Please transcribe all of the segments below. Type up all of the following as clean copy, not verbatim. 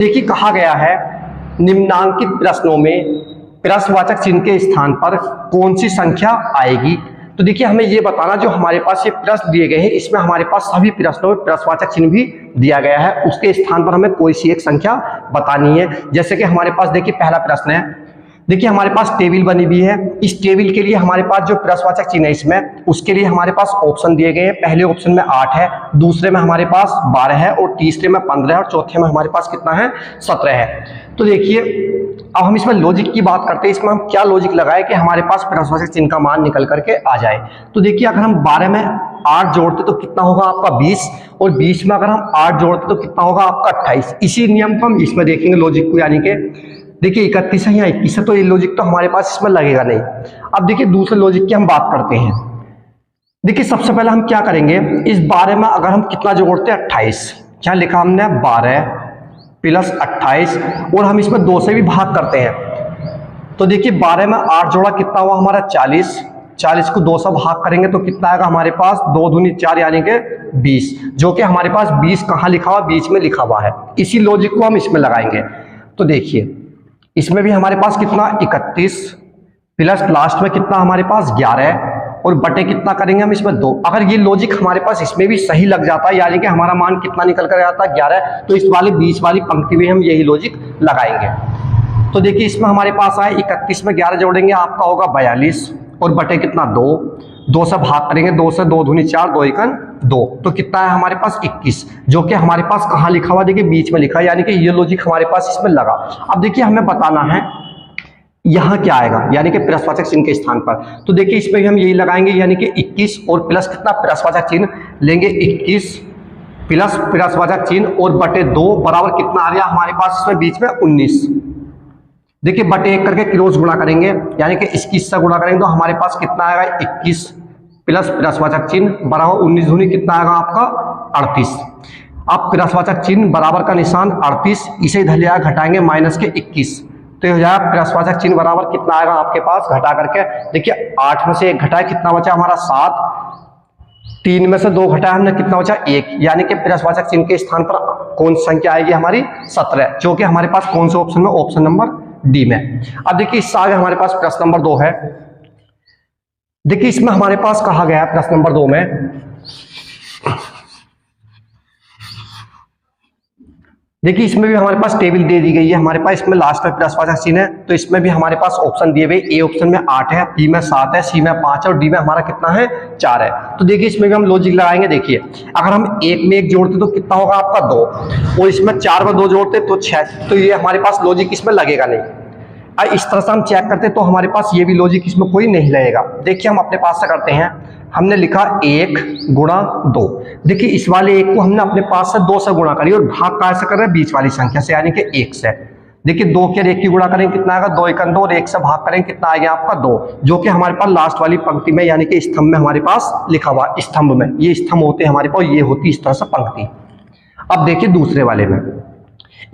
देखिए कहा गया है निम्नांकित प्रश्नों में प्रश्नवाचक चिन्ह के स्थान पर कौन सी संख्या आएगी। तो देखिए हमें ये बताना, जो हमारे पास ये प्रश्न दिए गए हैं इसमें हमारे पास सभी प्रश्नों में प्रश्नवाचक चिन्ह भी दिया गया है, उसके स्थान पर हमें कोई सी एक संख्या बतानी है। जैसे कि हमारे पास देखिए पहला प्रश्न है, देखिए हमारे पास टेबल बनी हुई है, इस टेबल के लिए हमारे पास जो प्रश्नवाचक चिन्ह है इसमें उसके लिए हमारे पास ऑप्शन दिए गए हैं। पहले ऑप्शन में 8 है, दूसरे में हमारे पास 12 है और तीसरे में 15 है और चौथे में हमारे पास कितना है 17 है। तो देखिए अब हम इसमें लॉजिक की बात करते हैं, इसमें हम क्या लॉजिक लगाए कि हमारे पास प्रश्नवाचक चिन्ह का मान निकल करके आ जाए। तो देखिए अगर हम 12 में 8 जोड़ते तो कितना होगा आपका 20 और 20 में अगर हम 8 जोड़ते तो कितना होगा आपका 28। इसी नियम को हम इसमें देखेंगे लॉजिक को, यानी कि देखिए 31 है या 21 है तो ये लॉजिक तो हमारे पास इसमें लगेगा नहीं। अब देखिए दूसरे लॉजिक की हम बात करते हैं। देखिए सबसे पहले हम क्या करेंगे, इस 12 में अगर हम कितना जोड़ते हैं 28, क्या लिखा हमने 12 प्लस 28 और हम इसमें 2 से भी भाग करते हैं। तो देखिए 12 में 8 जोड़ा कितना हुआ हमारा 40, 40 को 2 से भाग करेंगे तो कितना आएगा हमारे पास 2 दूनी 4 यानी कि 20, जो कि हमारे पास 20 कहाँ लिखा हुआ, बीच में लिखा हुआ है। इसी लॉजिक को हम इसमें लगाएंगे। तो देखिए इसमें भी हमारे पास कितना 31 प्लस लास्ट में कितना हमारे पास 11 और बटे कितना करेंगे हम इसमें 2। अगर ये लॉजिक हमारे पास इसमें भी सही लग जाता है, यानी कि हमारा मान कितना निकल कर आता है 11, तो इस वाले बीच वाली पंक्ति में हम यही लॉजिक लगाएंगे। तो देखिए इसमें हमारे पास आए 31 में 11 जोड़ेंगे आपका होगा 42 और बटे कितना 2 से भाग करेंगे, 2 से 2 दूनी 4 2 एकन 2, तो कितना है हमारे पास 21, जो कि हमारे पास कहाँ लिखा हुआ देखिए बीच में लिखा है, यानी कि ये लॉजिक हमारे पास इसमें लगा। अब देखिए हमें बताना है यहाँ क्या आएगा, यानी कि प्रश्नवाचक चिन्ह के स्थान पर। तो देखिए इसमें भी हम यही लगाएंगे, यानी कि 21 और प्लस कितना प्रश्नवाचक चिन्ह लेंगे 21 प्लस प्रश्नवाचक चिन्ह और बटे 2 बराबर कितना आ गया हमारे पास इसमें बीच में 19। देखिए बटे 1 करके क्रॉस गुणा करेंगे, यानी कि 21 से गुणा करेंगे तो हमारे पास कितना आएगा 21 प्लस प्रश्नवाचक चिन्ह बराबर 19 दूनी कितना आएगा आपका 38। अब प्रश्नवाचक चिन्ह बराबर का निशान 38, इसे इधर ले आकर घटाएंगे माइनस के 21, तो ये हो जाएगा प्रश्नवाचक चिन्ह बराबर कितना आएगा आपके पास घटा करके। देखिए 8 में से 1 घटाए कितना बचा हमारा 7, 3 में से 2 घटाया हमने कितना बचा 1, यानी कि प्रश्नवाचक चिन्ह के स्थान पर कौन सी संख्या आएगी हमारी 17, जो कि हमारे पास कौन से ऑप्शन में, ऑप्शन नंबर डी में। अब देखिए इससे आगे हमारे पास प्रश्न नंबर 2 है। देखिए इसमें हमारे पास कहा गया है प्रश्न नंबर 2 में, देखिए इसमें भी हमारे पास टेबल दे दी गई है, हमारे पास इसमें लास्ट में प्रश्नवाचक चिन्ह है, तो इसमें भी हमारे पास ऑप्शन दिए हुए, ए ऑप्शन में 8 है, बी में 7 है, सी में 5 है और डी में हमारा कितना है 4 है। तो देखिए इसमें भी हम लॉजिक लगाएंगे। देखिए अगर हम 1 में 1 जोड़ते तो कितना होगा आपका 2 और इसमें 4 में 2 जोड़ते तो 6, तो ये हमारे पास लॉजिक इसमें लगेगा नहीं। और इस तरह से हम चेक करते तो हमारे पास ये भी लॉजिक इसमें कोई नहीं लगेगा। देखिए हम अपने पास से करते हैं, हमने लिखा 1 गुणा 2, देखिए इस वाले 1 को हमने अपने पास से 2 से गुणा करी और भाग कहाँ से कर रहे हैं बीच वाली संख्या से, यानी कि 1 से। देखिए 2 के 1 की गुणा करेंगे कितना आएगा 2 एकन 2 और 1 से भाग करेंगे कितना आएगा आपका 2, जो कि हमारे पास लास्ट वाली पंक्ति में यानी कि स्तंभ में हमारे पास लिखा हुआ, स्तंभ में ये स्तंभ होते हैं हमारे पास, ये होती इस तरह से पंक्ति। अब देखिए दूसरे वाले में,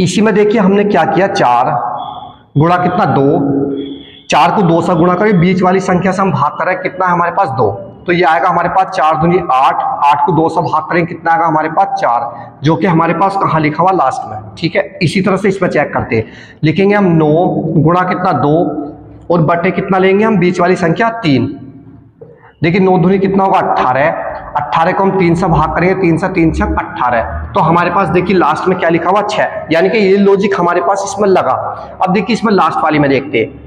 इसी में देखिए हमने क्या किया 4 गुणा कितना 2, 4 को 2 से गुणा करें बीच वाली संख्या से हम भाग कर रहे हैं कितना है हमारे पास 2, तो ये आएगा हमारे पास 4 दूनी 8, 8 को 2 से भाग करें कितना आएगा हमारे पास 4, जो कि हमारे पास कहाँ लिखा हुआ लास्ट में। ठीक है, इसी तरह से इसमें चेक करते हैं, लिखेंगे हम 9 गुणा कितना 2 और बटे कितना लेंगे हम बीच वाली संख्या 3। देखिए 9 दूनी कितना होगा 18, 18 को हम 3 से भाग करेंगे, 3 से 3 6 18, तो हमारे पास देखिए लास्ट में क्या लिखा हुआ 6, यानी कि ये लॉजिक हमारे पास इसमें लगा। अब देखिए इसमें लास्ट वाली में देखते हैं,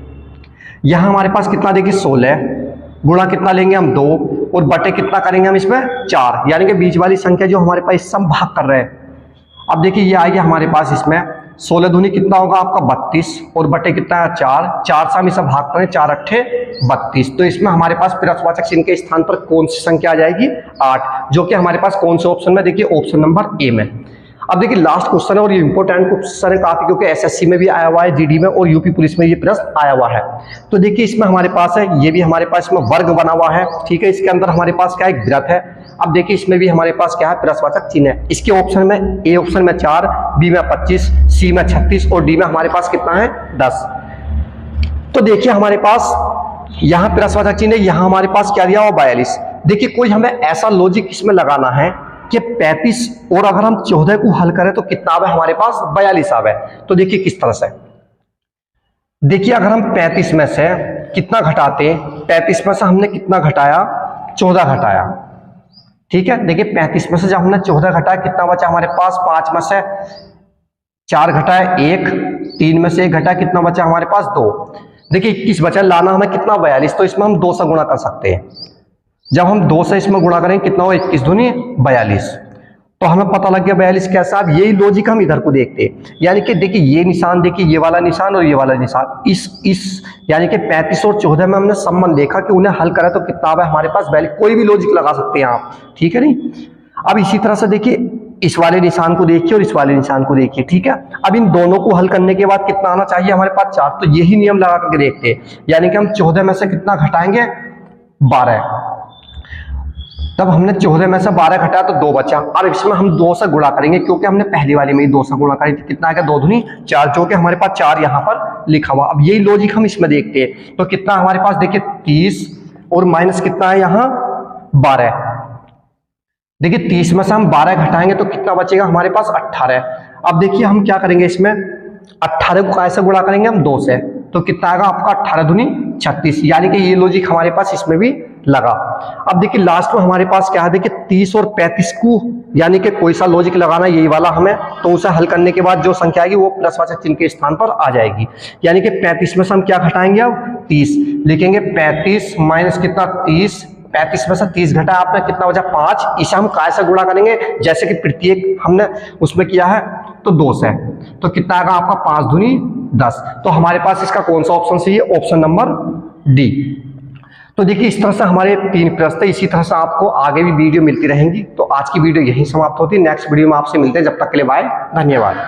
यहाँ हमारे पास कितना देखिए 16 गुणा कितना लेंगे हम 2 और बटे कितना करेंगे हम इसमें 4, यानी कि बीच वाली संख्या जो हमारे पास इससे हम भाग कर रहे हैं। अब देखिए ये आएगी हमारे पास इसमें 16 दूनी कितना होगा आपका 32 और बटे कितना है 4, 4 से हम इसे भाग करें 4 अट्ठे 32, तो इसमें हमारे पास प्रश्नवाचक चिन्ह के स्थान पर कौन सी संख्या आ जाएगी 8, जो कि हमारे पास कौन से ऑप्शन में, देखिए ऑप्शन नंबर ए में। अब देखिए लास्ट क्वेश्चन है और ये इंपॉर्टेंट क्वेश्चन है काफी, क्योंकि एसएससी में भी आया हुआ है, जीडी में और यूपी पुलिस में ये प्रश्न आया हुआ है। तो देखिए इसमें हमारे पास है, ये भी हमारे पास इसमें वर्ग बना हुआ है। ठीक है, इसके अंदर हमारे पास क्या है वृत्त है। अब देखिए इसमें भी हमारे पास क्या है प्रश्नवाचक चिन्ह है। इसके ऑप्शन में ए ऑप्शन में 4, बी में 25, सी में 36 और डी में हमारे पास कितना है 10। तो देखिए हमारे पास यहाँ प्रश्नवाचक चिन्ह है, यहाँ हमारे पास क्या दिया हुआ 42। देखिए कोई हमें ऐसा लॉजिक इसमें लगाना है कि 35 और अगर हम 14 को हल करें तो कितना आवे हमारे पास 42 आवे। तो देखिए किस तरह से, देखिए अगर हम 35 में से कितना घटाते, 35 में से हमने कितना घटाया, 14 घटाया, ठीक है। देखिए 35 में से जब हमने 14 घटाया कितना बचा हमारे पास, 5 में से 4 घटाया 1, 3 में से 1 घटाया कितना बचा हमारे पास 2। देखिए 21 बचा, लाना हमें कितना 42, तो इसमें हम 2 से गुणा कर सकते हैं। जब हम 2 से इसमें गुणा करेंगे कितना हो, 21 दूनी 42, तो हमें पता लग गया 42 कैसा। अब यही लॉजिक हम इधर को देखते हैं, यानी कि देखिए ये निशान, देखिए ये वाला निशान और ये वाला निशान, इस यानी कि 35 और 14 में हमने संबंध देखा कि उन्हें हल करें तो कितना है हमारे पास वैल्यू। कोई भी लॉजिक लगा सकते हैं आप, ठीक है नहीं। अब इसी तरह से देखिए इस वाले निशान को देखिए और इस वाले निशान को देखिए, ठीक है। अब इन दोनों को हल करने के बाद कितना आना चाहिए हमारे पास 4, तो यही नियम लगा करके देखते हैं, यानी कि हम 14 में से कितना घटाएंगे 12, तब हमने 14 में से 12 घटाया तो 2 बचा, और इसमें हम 2 से गुणा करेंगे क्योंकि हमने पहली वाली में ही 2 से गुणा करी थी। कितना आएगा 2 दूनी 4, जो कि हमारे पास 4 यहाँ पर लिखा हुआ। अब यही लॉजिक हम इसमें देखते हैं, तो कितना हमारे पास देखिए 30 और माइनस कितना है यहाँ 12। देखिए 30 में से हम 12 घटाएंगे तो कितना बचेगा हमारे पास 18। अब देखिए हम क्या करेंगे, इसमें 18 को कैसे गुणा करेंगे हम 2 से, तो कितना आएगा आपका 18 दूनी 36, यानी कि ये लॉजिक हमारे पास इसमें भी लगा। अब देखिए लास्ट में हमारे पास क्या है, देखिए 30 और 35 को यानी कि कोई सा लॉजिक लगाना यही वाला हमें, तो उसे हल करने के बाद जो संख्या आएगी वो प्लसवाचक चिन्ह के स्थान पर आ जाएगी। यानी कि 35 में से हम क्या घटाएंगे, अब 30 लिखेंगे, 35 माइनस कितना 30, 35 में से 30 घटा आपने कितना बचा 5, इसे हम काय से गुणा करेंगे, जैसे कि प्रत्येक हमने उसमें किया है तो 2 से, तो कितना आएगा आपका 5 दूनी 10। तो हमारे पास इसका कौन सा ऑप्शन सही है, ऑप्शन नंबर डी। तो देखिए इस तरह से हमारे 3 प्रश्न, इसी तरह से आपको आगे भी वीडियो मिलती रहेंगी। तो आज की वीडियो यहीं समाप्त होती है, नेक्स्ट वीडियो में आपसे मिलते हैं, जब तक के लिए बाय, धन्यवाद।